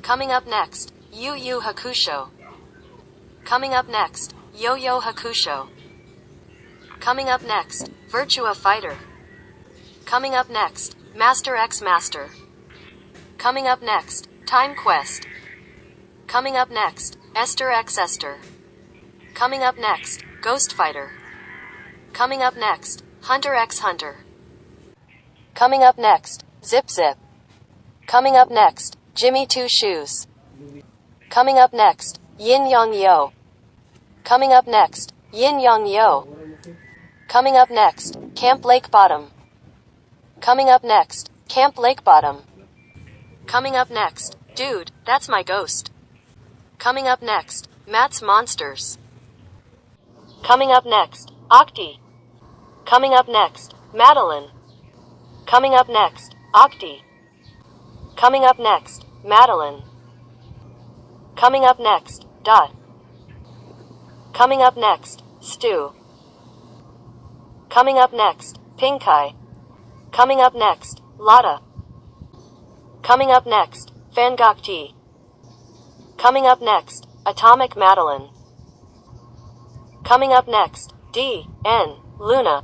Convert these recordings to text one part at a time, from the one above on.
Coming up next, Yu Yu Hakusho. Coming up next, Yo Yo Hakusho. Coming up next, Virtua Fighter. Coming up next, Master X Master. Coming up next, Time Quest. Coming up next, Esther X Esther. Coming up next, Ghost Fighter. Coming up next, Hunter x Hunter. Coming up next, Zip Zip. Coming up next, Jimmy Two Shoes. Coming up next, Yin Yang Yo. Coming up next, Yin Yang Yo. Coming up next, Camp Lake Bottom. Coming up next, Camp Lake Bottom. Coming up next, Dude, That's My Ghost. Coming up next, Matt's Monsters. Coming up next, Octi. Coming up next, Madeline. Coming up next, Octi. Coming up next, Madeline. Coming up next, Dot. Coming up next, Stu. Coming up next, Pinkai. Coming up next, Lotta. Coming up next, Fangokti. Coming up next, Atomic Madeline. Coming up next, D.N. Luna.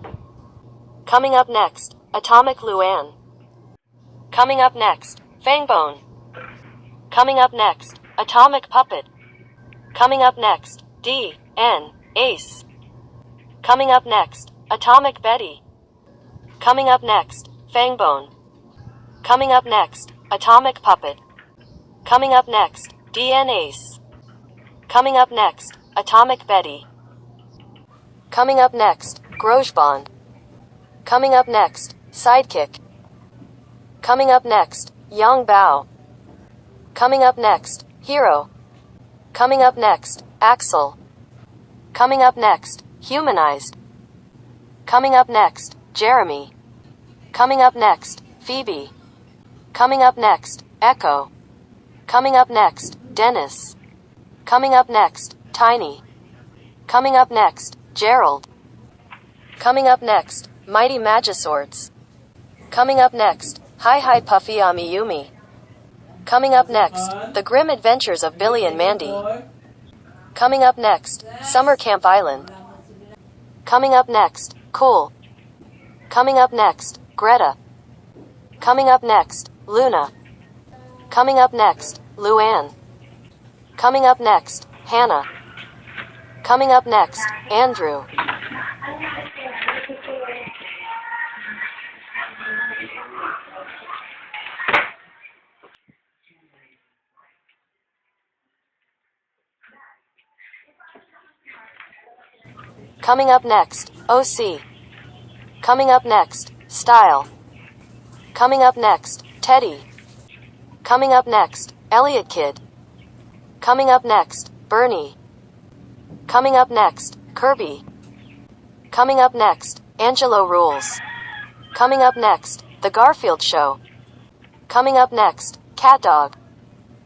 Coming up next, Atomic Luann. Coming up next, Fangbone. Coming up next, Atomic Puppet. Coming up next, D.N. Ace. Coming up next, Atomic Betty. Coming up next, Fangbone. Coming up next, Atomic Puppet. Coming up next, D.N. Ace. Coming up next, Atomic Betty. Coming up next, Grosbond. Coming up next, Sidekick. Coming up next, Yang Bao. Coming up next, Hero. Coming up next, Axel. Coming up next, Humanized. Coming up next, Jeremy. Coming up next, Phoebe. Coming up next, Echo. Coming up next, Dennis. Coming up next, Tiny. Coming up next, Gerald. Coming up next, Mighty Magiswords. Coming up next, Hi Hi Puffy Amiyumi. Coming up next, The Grim Adventures of Billy and Mandy. Coming up next, Summer Camp Island. Coming up next, Cool. Coming up next, Greta. Coming up next, Luna. Coming up next, Luann. Coming up next, Hannah. Coming up next, Andrew. Coming up next, OC. Coming up next, Style. Coming up next, Teddy. Coming up next, Elliot Kid. Coming up next, Bernie. Coming up next, Kirby. Coming up next, Angelo Rules. Coming up next, The Garfield Show. Coming up next, Cat Dog.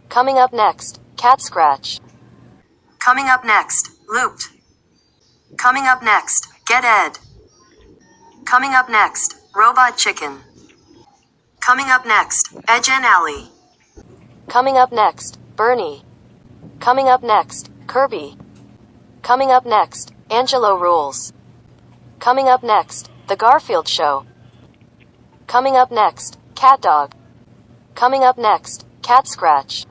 Coming up next, Cat Scratch. Coming up next, Looped. Coming up next, Get Ed. Coming up next, Robot Chicken. Coming up next, Edge and Alley. Coming up next, Bernie. Coming up next, Kirby. Coming up next, Angelo Rules. Coming up next, The Garfield Show. Coming up next, Cat Dog. Coming up next, Cat Scratch.